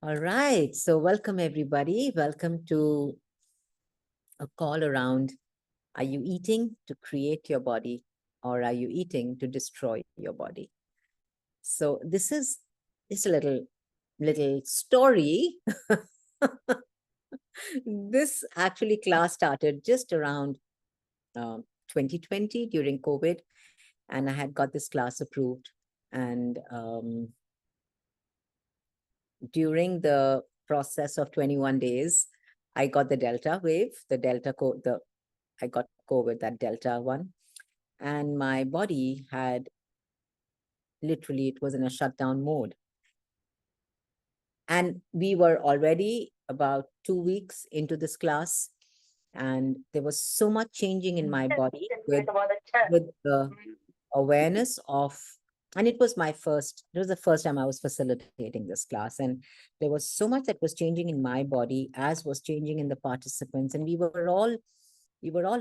All right. So welcome everybody. Welcome to a call around, are you eating to create your body or are you eating to destroy your body? So this is just a little story. This actually class started just around 2020 during COVID, and I had got this class approved. And during the process of 21 days, I got the Delta wave, I got COVID, that Delta one. And my body had literally, it was in a shutdown mode. And we were already about 2 weeks into this class. And there was so much changing in my body with the awareness of, and it was the first time I was facilitating this class. And there was so much that was changing in my body, as was changing in the participants. And we were all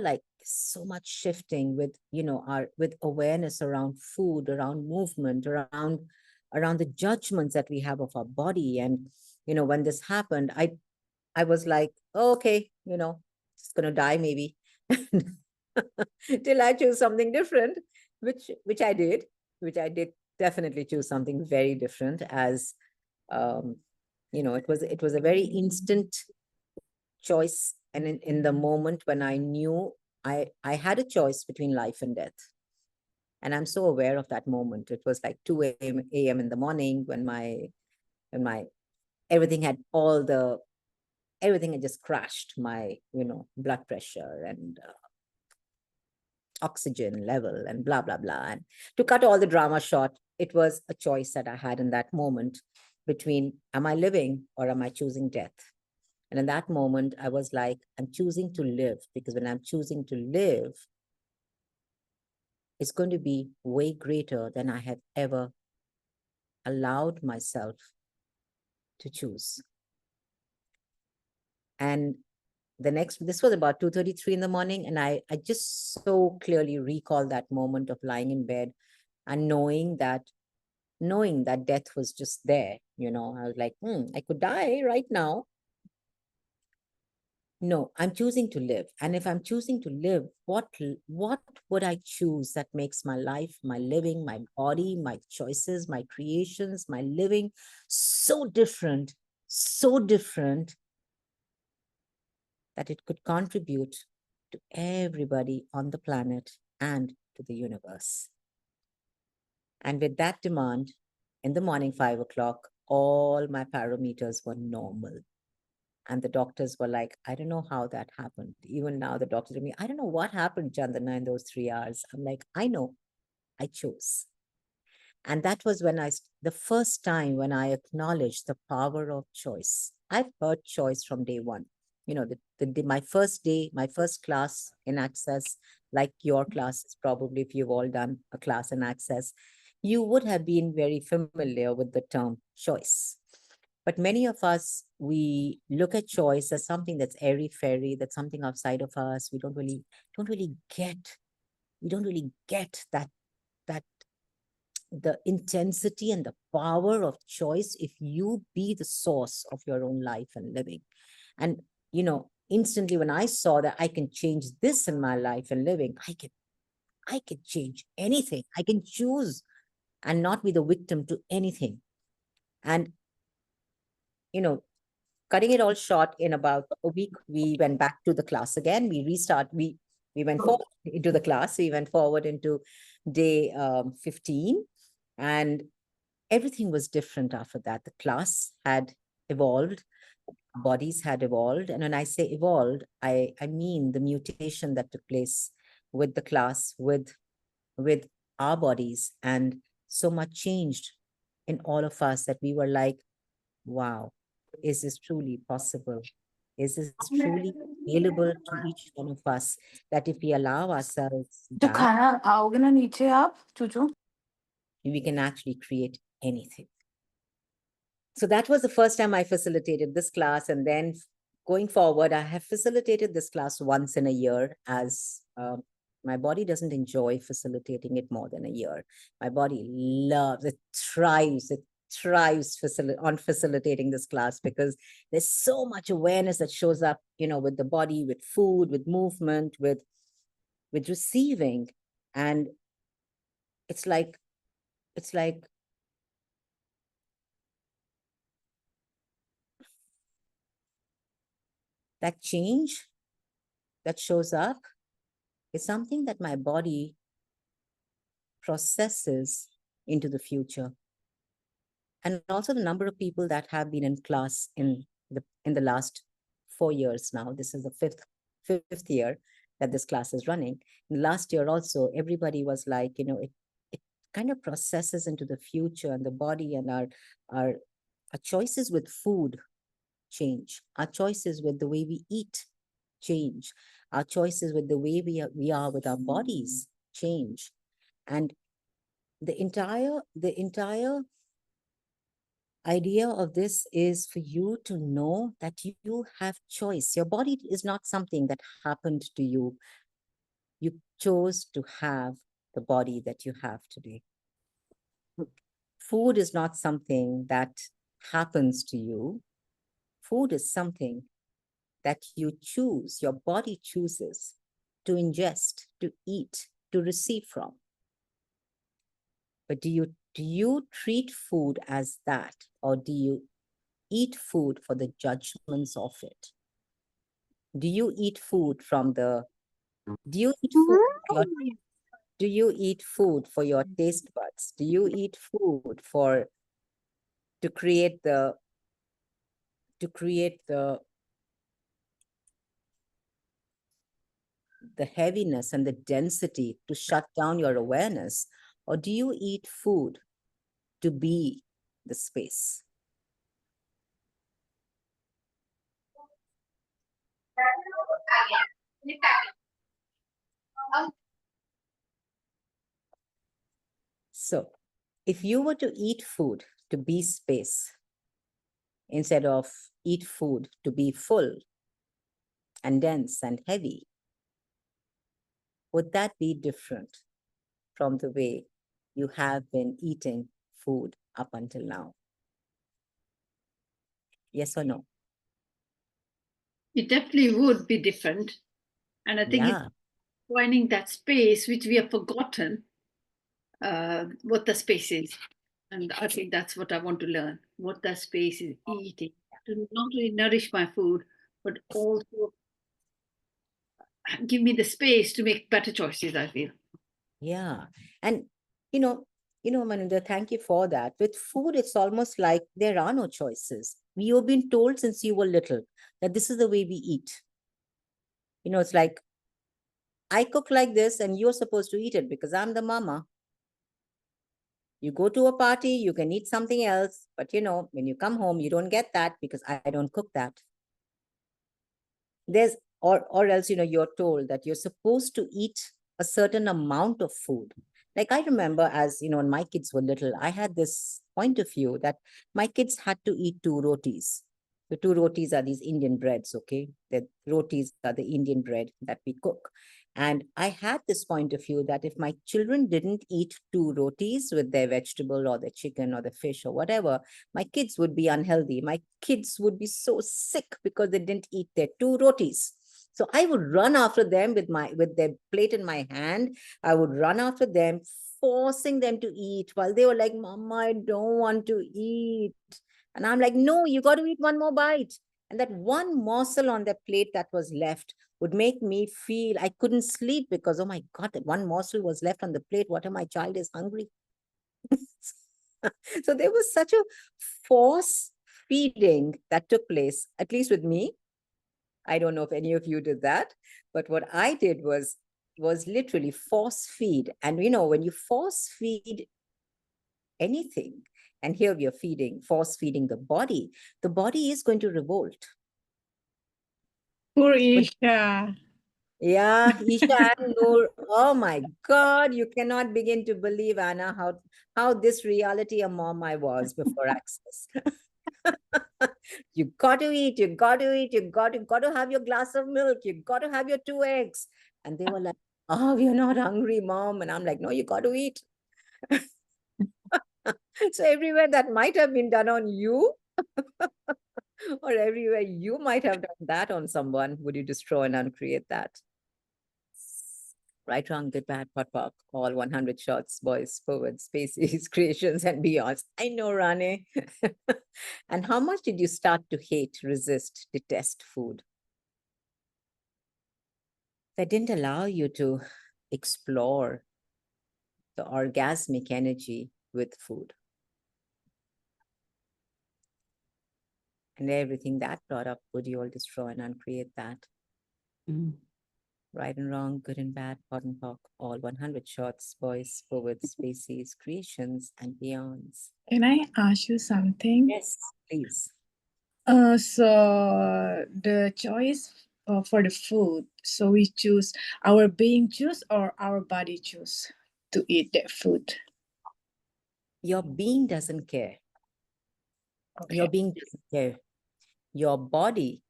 like so much shifting with, with awareness around food, around movement, around the judgments that we have of our body. And when this happened, I was like, oh, okay, it's gonna die maybe. Till I choose something different, which I did, which I did definitely choose something very different. As um, it was a very instant choice. And in the moment when I knew I had a choice between life and death. And I'm so aware of that moment. It was like 2 a.m. in the morning when my everything had everything had just crashed. My blood pressure and oxygen level and blah blah blah. And to cut all the drama short, it was a choice that I had in that moment between, am I living or am I choosing death? And in that moment, I was like, I'm choosing to live, because when I'm choosing to live, it's going to be way greater than I have ever allowed myself to choose. And this was about 2:33 in the morning. And I just so clearly recall that moment of lying in bed and knowing that death was just there. I was like, I could die right now. No, I'm choosing to live. And if I'm choosing to live, what would I choose that makes my life, my living, my body, my choices, my creations, my living so different that it could contribute to everybody on the planet and to the universe. And with that demand, in the morning, 5 o'clock, all my parameters were normal. And the doctors were like, I don't know how that happened. Even now, the doctors are me, I don't know what happened, Chandana, in those 3 hours. I'm like, I know, I chose. And that was the first time when I acknowledged the power of choice. I've heard choice from day one. My first day, my first class in Access, like your classes, probably if you've all done a class in Access, you would have been very familiar with the term choice. But many of us, we look at choice as something that's airy-fairy, that's something outside of us. We don't really get that the intensity and the power of choice if you be the source of your own life and living. And instantly when I saw that I can change this in my life and living, I can change anything. I can choose and not be the victim to anything. And cutting it all short, in about a week, we went back to the class again. We went forward into the class. We went forward into day 15, and everything was different after that. The class had evolved, bodies had evolved. And when I say evolved, I mean the mutation that took place with the class, with our bodies, and so much changed in all of us that we were like, wow, is this truly possible? Is this truly available to each one of us, that if we allow ourselves जो that, खाना आओगे ना नीचे आप चूचू we can actually create anything? So that was the first time I facilitated this class. And then going forward, I have facilitated this class once in a year, as my body doesn't enjoy facilitating it more than a year. My body loves, it thrives, thrives on facilitating this class, because there's so much awareness that shows up, with the body, with food, with movement, with receiving. And it's like that change that shows up is something that my body processes into the future. And also the number of people that have been in class in the last 4 years now. This is the fifth year that this class is running. And last year also, everybody was like, it kind of processes into the future, and the body, and our choices with food change. Our choices with the way we eat change. Our choices with the way we are with our bodies change. And the entire idea of this is for you to know that you have choice. Your body is not something that happened to you. You chose to have the body that you have today. Food is not something that happens to you. Food is something that you choose, your body chooses to ingest, to eat, to receive from. But do you treat food as that, or do you eat food for the judgments of it? Do you eat food from the do you eat food for your, do you eat food for your taste buds? Do you eat food for to create the heaviness and the density to shut down your awareness? Or do you eat food to be the space? So, if you were to eat food to be space, instead of eat food to be full and dense and heavy, would that be different from the way you have been eating food up until now? Yes or no? It definitely would be different. And I think it's finding that space which we have forgotten what the space is. And I think that's what I want to learn, what that space is eating, to not only nourish my food, but also give me the space to make better choices, I feel. Yeah. And, Maninda, thank you for that. With food, it's almost like there are no choices. You've been told since you were little that this is the way we eat. It's like, I cook like this and you're supposed to eat it because I'm the mama. You go to a party, you can eat something else, but when you come home, you don't get that because I don't cook that. Or else, you're told that you're supposed to eat a certain amount of food. Like I remember, as when my kids were little, I had this point of view that my kids had to eat 2 rotis. The 2 rotis are these Indian breads, okay? The rotis are the Indian bread that we cook. And I had this point of view that if my children didn't eat 2 rotis with their vegetable or the chicken or the fish or whatever, my kids would be unhealthy. My kids would be so sick because they didn't eat their 2 rotis. So I would run after them with their plate in my hand. I would run after them, forcing them to eat while they were like, Mama, I don't want to eat. And I'm like, no, you got to eat one more bite. And that one morsel on their plate that was left would make me feel I couldn't sleep because, oh my God, that one morsel was left on the plate. What if my child is hungry? So there was such a force feeding that took place, at least with me. I don't know if any of you did that, but what I did was literally force feed. And when you force feed anything, and here we are force feeding the body is going to revolt. Poor Isha. Yeah, Isha and Noor. Oh my God, you cannot begin to believe, Anna, how this reality a mom I was before Access. You got to eat, you got to eat, you got to have your glass of milk, you got to have your 2 eggs. And they were like, oh, we're not hungry, Mom. And I'm like, no, you got to eat. So everywhere that might have been done on you, or everywhere you might have done that on someone, would you destroy and uncreate that? Right, wrong, good, bad, pot, pock, all 100 shots, boys, forwards, spaces, creations, and beyonds. I know, Rane. And how much did you start to hate, resist, detest food? That didn't allow you to explore the orgasmic energy with food. And everything that brought up, would you all destroy and uncreate that? Right and wrong, good and bad, pot and pock, all 100 shots, boys, forwards, spaces, creations, and beyonds. Can I ask you something? Yes, please. So the choice for the food, so we choose our being choose or our body choose to eat that food. Your being doesn't care. Your Okay. being doesn't care. Your body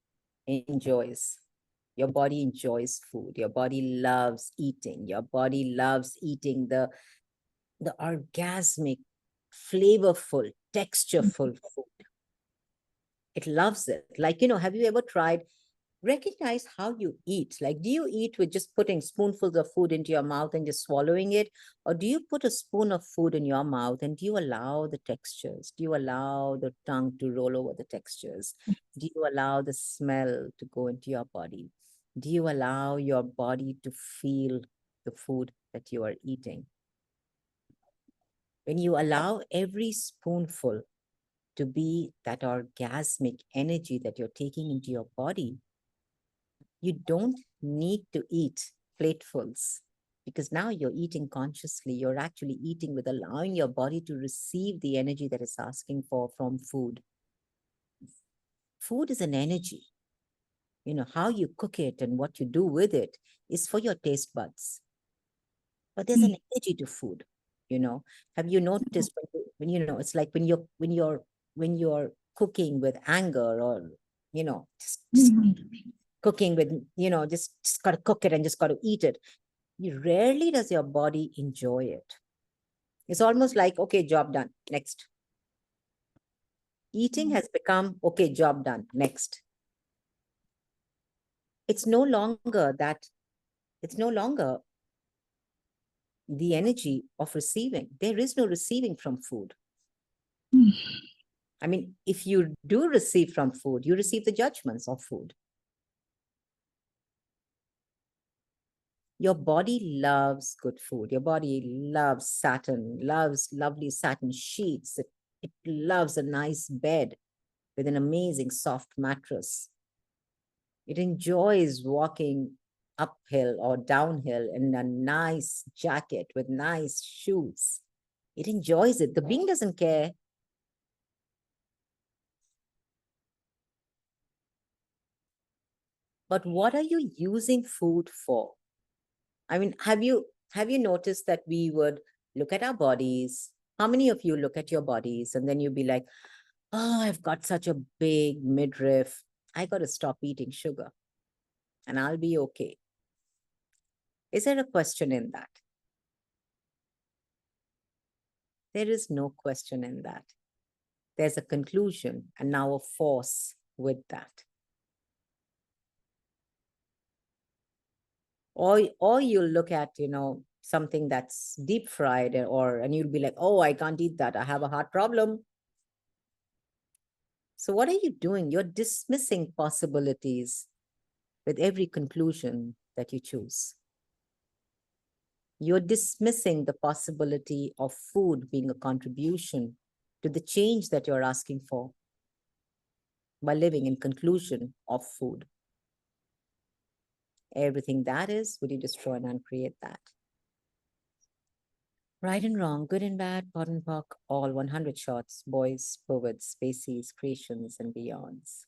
enjoys. Your body enjoys food. Your body loves eating. Your body loves eating the orgasmic, flavorful, textureful food. It loves it. Like, have you ever tried? Recognize how you eat. Like, do you eat with just putting spoonfuls of food into your mouth and just swallowing it? Or do you put a spoon of food in your mouth and do you allow the textures? Do you allow the tongue to roll over the textures? Do you allow the smell to go into your body? Do you allow your body to feel the food that you are eating? When you allow every spoonful to be that orgasmic energy that you're taking into your body, you don't need to eat platefuls because now you're eating consciously. You're actually eating with allowing your body to receive the energy that it's asking for from food. Food is an energy. How you cook it and what you do with it is for your taste buds. But there's an energy to food. Have you noticed when it's like when you're cooking with anger or just cooking with just got to cook it and just got to eat it, rarely does your body enjoy it. It's almost like, okay, job done, next. Eating has become, okay, job done, next. It's no longer the energy of receiving. There is no receiving from food. I mean, if you do receive from food, you receive the judgments of food. Your body loves good food. Your body loves satin, loves lovely satin sheets. It loves a nice bed with an amazing soft mattress. It enjoys walking uphill or downhill in a nice jacket with nice shoes. It enjoys it. The being doesn't care. But what are you using food for? I mean, have you noticed that we would look at our bodies? How many of you look at your bodies and then you'd be like, oh, I've got such a big midriff. I got to stop eating sugar and I'll be okay. Is there a question in that? There is no question in that. There's a conclusion and now a force with that. Or you'll look at, something that's deep fried and you'll be like, oh, I can't eat that. I have a heart problem. So what are you doing? You're dismissing possibilities with every conclusion that you choose. You're dismissing the possibility of food being a contribution to the change that you're asking for by living in conclusion of food. Everything that is, would you destroy and uncreate that? Right and wrong, good and bad, pot and pock, all 100 shots, boys, forwards, spaces, creations, and beyonds.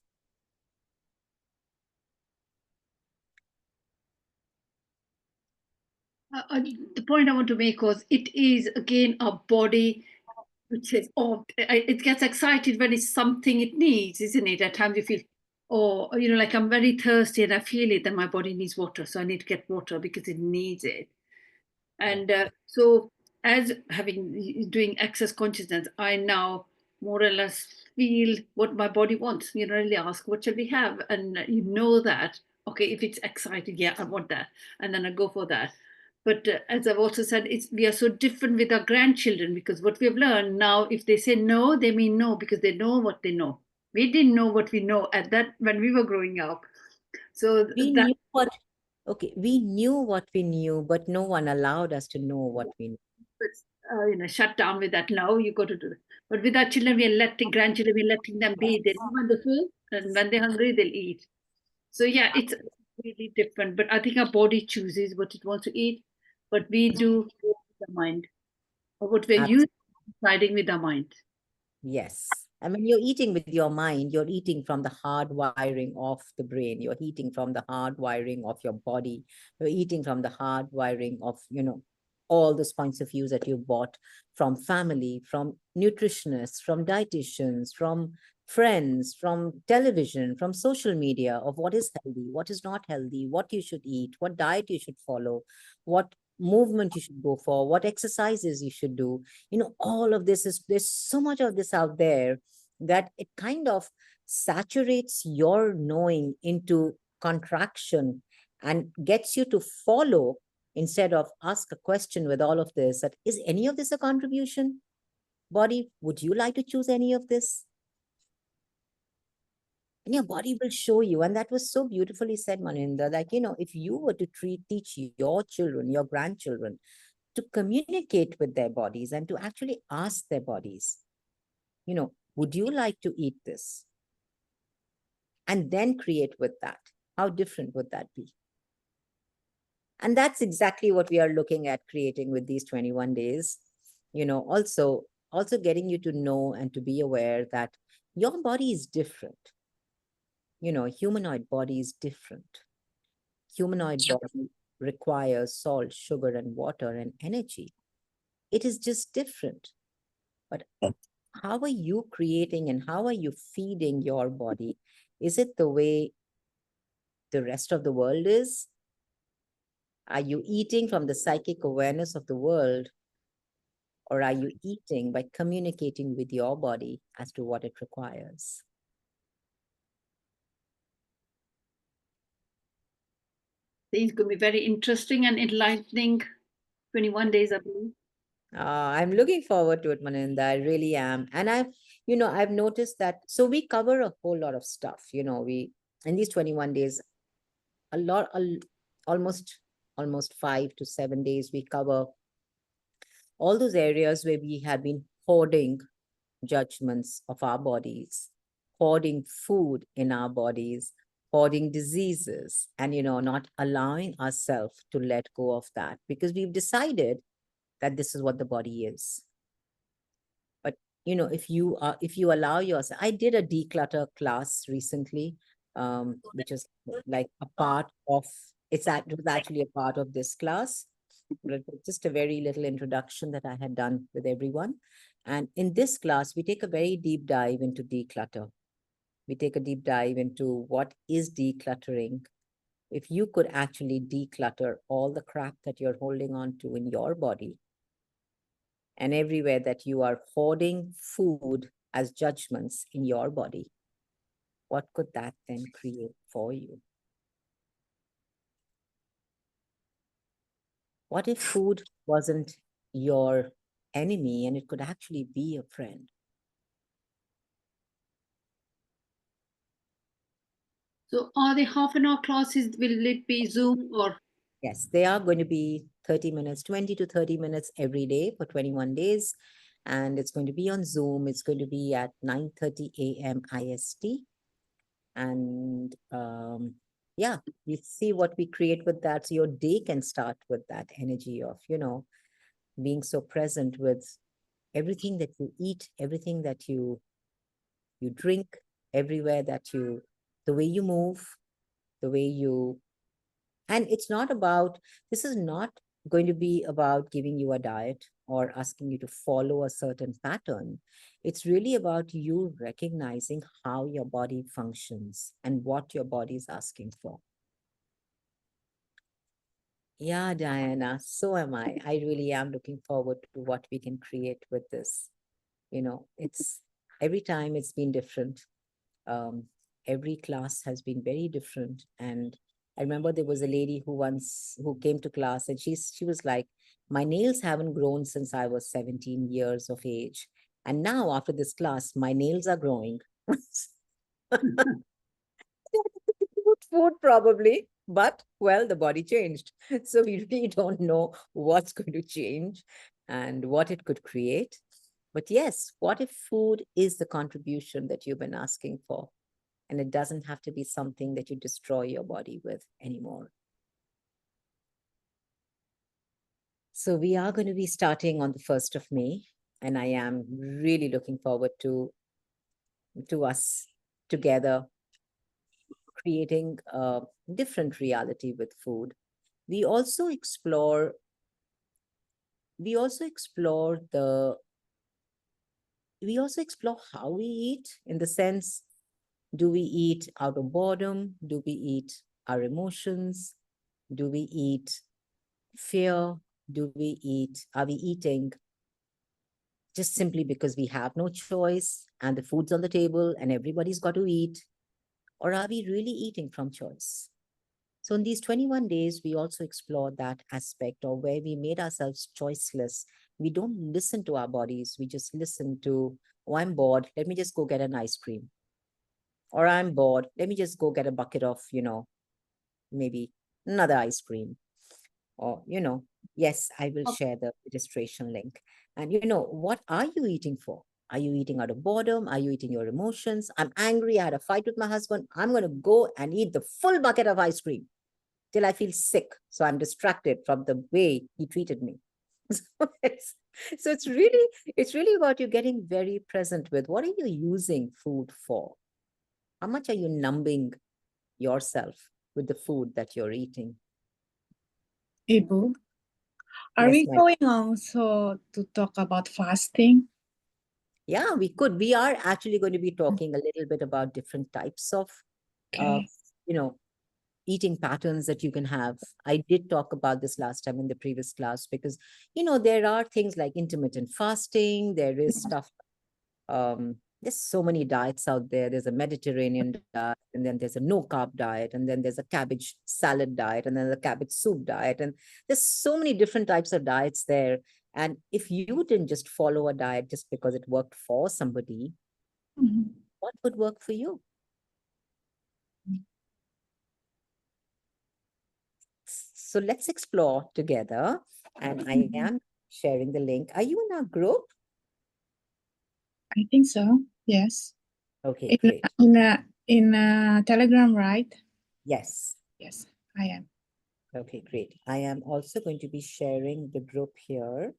The point I want to make was it is again our body which says, oh, it gets excited when it's something it needs, isn't it? At times you feel, oh, like I'm very thirsty and I feel it, then my body needs water. So I need to get water because it needs it. And so as doing access consciousness, I now more or less feel what my body wants. You know, really ask, what shall we have? And you know that, okay, if it's exciting, yeah, I want that. And then I go for that. But as I've also said, we are so different with our grandchildren, because what we've learned now, if they say no, they mean no, because they know what they know. We didn't know what we know at that when we were growing up. So We that, knew what, okay, we knew what we knew, but no one allowed us to know what we knew. shut down with that. No, you got to do that. But with our children, we are letting grandchildren, we're letting them be. They know when they're full, and when they're hungry, they'll eat. So yeah, it's really different. But I think our body chooses what it wants to eat, but we do with the mind, or what we're using, deciding with our mind. Yes. I mean, you're eating with your mind, you're eating from the hard wiring of the brain, you're eating from the hard wiring of your body, you're eating from the hard wiring of, all those points of views that you bought from family, from nutritionists, from dietitians, from friends, from television, from social media, of what is healthy, what is not healthy, what you should eat, what diet you should follow, what movement you should go for, what exercises you should do. All of this is, there's so much of this out there that it kind of saturates your knowing into contraction and gets you to follow instead of ask a question with all of this, that is any of this a contribution? Body, would you like to choose any of this? And your body will show you. And that was so beautifully said, Maninda, like, if you were to teach your children, your grandchildren, to communicate with their bodies and to actually ask their bodies, would you like to eat this? And then create with that. How different would that be? And that's exactly what we are looking at creating with these 21 days. Also getting you to know and to be aware that your body is different. Humanoid body is different. Humanoid body requires salt, sugar, and water and energy. It is just different. But how are you creating and how are you feeding your body? Is it the way the rest of the world is? Are you eating from the psychic awareness of the world? Or are you eating by communicating with your body as to what it requires? It's going to be very interesting and enlightening 21 days, I believe. I'm looking forward to it, Maninda. I really am. And I've noticed that, so we cover a whole lot of stuff. In these 21 days, a lot, almost 5 to 7 days, we cover all those areas where we have been hoarding judgments of our bodies, hoarding food in our bodies, hoarding diseases, and, not allowing ourselves to let go of that because we've decided that this is what the body is. But, if you allow yourself, I did a declutter class recently, which is like a part of, it was actually a part of this class, but it was just a very little introduction that I had done with everyone. And in this class, we take a very deep dive into declutter. We take a deep dive into what is decluttering. If you could actually declutter all the crap that you're holding on to in your body, and everywhere that you are hoarding food as judgments in your body, what could that then create for you? What if food wasn't your enemy and it could actually be a friend? So are the half-an-hour classes, will it be Zoom or? Yes, they are going to be 30 minutes, 20 to 30 minutes every day for 21 days. And it's going to be on Zoom. It's going to be at 9:30 a.m. IST. And yeah, we see what we create with that. So your day can start with that energy of, being so present with everything that you eat, everything that you drink, everywhere that the way you move, the way you, and it's not about, this is not going to be about giving you a diet or asking you to follow a certain pattern. It's really about you recognizing how your body functions and what your body is asking for. Yeah, Diana, so am I. I really am looking forward to what we can create with this. It's every time it's been different. Um, every class has been very different. And I remember there was a lady who came to class, and she was like, my nails haven't grown since I was 17 years of age. And now after this class, my nails are growing. Food probably, but well, the body changed. So we really don't know what's going to change and what it could create. But yes, what if food is the contribution that you've been asking for? And it doesn't have to be something that you destroy your body with anymore. So we are going to be starting on the 1st of May, and I am really looking forward to us together creating a different reality with food. We also explore we also explore the we also explore how we eat, in the sense, do we eat out of boredom? Do we eat our emotions? Do we eat fear? Are we eating just simply because we have no choice and the food's on the table and everybody's got to eat? Or are we really eating from choice? So in these 21 days, we also explored that aspect of where we made ourselves choiceless. We don't listen to our bodies. We just listen to, oh, I'm bored. Let me just go get an ice cream. Or I'm bored. Let me just go get a bucket of, maybe another ice cream. Or, yes, I will share the registration link. And, what are you eating for? Are you eating out of boredom? Are you eating your emotions? I'm angry. I had a fight with my husband. I'm going to go and eat the full bucket of ice cream till I feel sick. So I'm distracted from the way he treated me. So it's really about you getting very present with what are you using food for? How much are you numbing yourself with the food that you're eating? Ibu, are Yes, we ma'am. going also to talk about fasting? Yeah, we could. We are actually going to be talking a little bit about different types of, uh, Okay. you know, eating patterns that you can have. I did talk about this last time in the previous class because, there are things like intermittent fasting. There is stuff. There's so many diets out there. There's a Mediterranean diet, and then there's a no carb diet, and then there's a cabbage salad diet, and then the cabbage soup diet. And there's so many different types of diets there. And if you didn't just follow a diet just because it worked for somebody, Mhm. what would work for you? So let's explore together. And I am sharing the link. Are you in our group? I think so. Yes. Okay, In great. Telegram, right? Yes. Yes, I am. Okay, great. I am also going to be sharing the group here.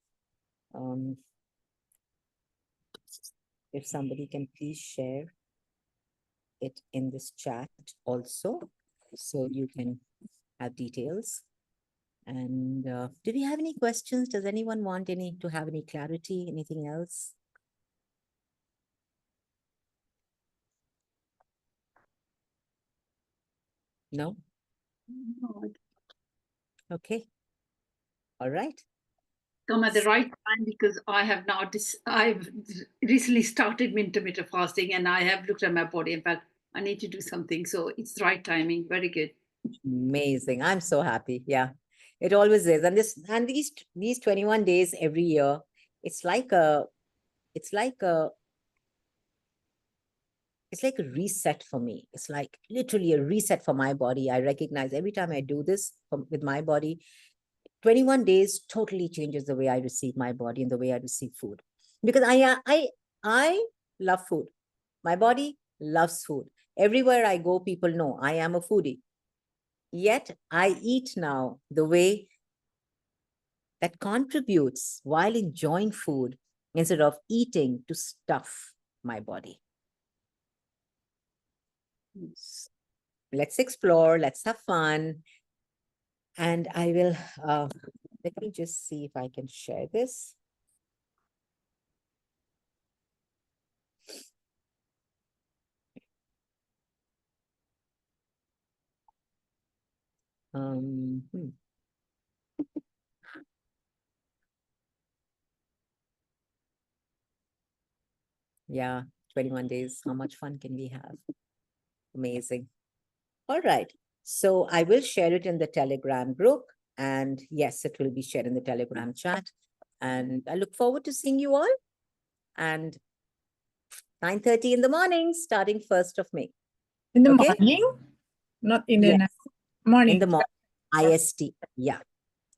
If somebody can please share it in this chat also, so you can have details. And do we have any questions? Does anyone want to have any clarity? Anything else? No? Okay. All right. Come at the right time because I've recently started intermittent fasting and I have looked at my body and felt I need to do something. So it's the right timing. Very good. Amazing. I'm so happy. Yeah. It always is. And these 21 days every year, it's like a it's like a it's like a reset for me. It's like literally a reset for my body. I recognize every time I do this with my body, 21 days totally changes the way I receive my body and the way I receive food. Because I love food. My body loves food. Everywhere I go, people know I am a foodie. Yet I eat now the way that contributes while enjoying food instead of eating to stuff my body. Let's explore, let's have fun. And I will, let me just see if I can share this. Um, hmm. Yeah, 21 days. How much fun can we have? Amazing. All right. So I will share it in the Telegram group. And yes, it will be shared in the Telegram chat. And I look forward to seeing you all. And 9:30 in the morning, starting 1st of May. In the Okay? morning? Not in the Yes, night. Morning. in the morning, IST. Yeah.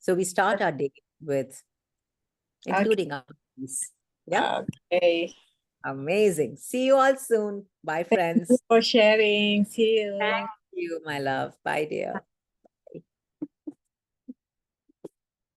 So we start our day with including our piece. Yeah. Okay. Amazing. See you all soon. Bye, Thank you friends. for sharing. See you. Thank you, my love. Bye, dear.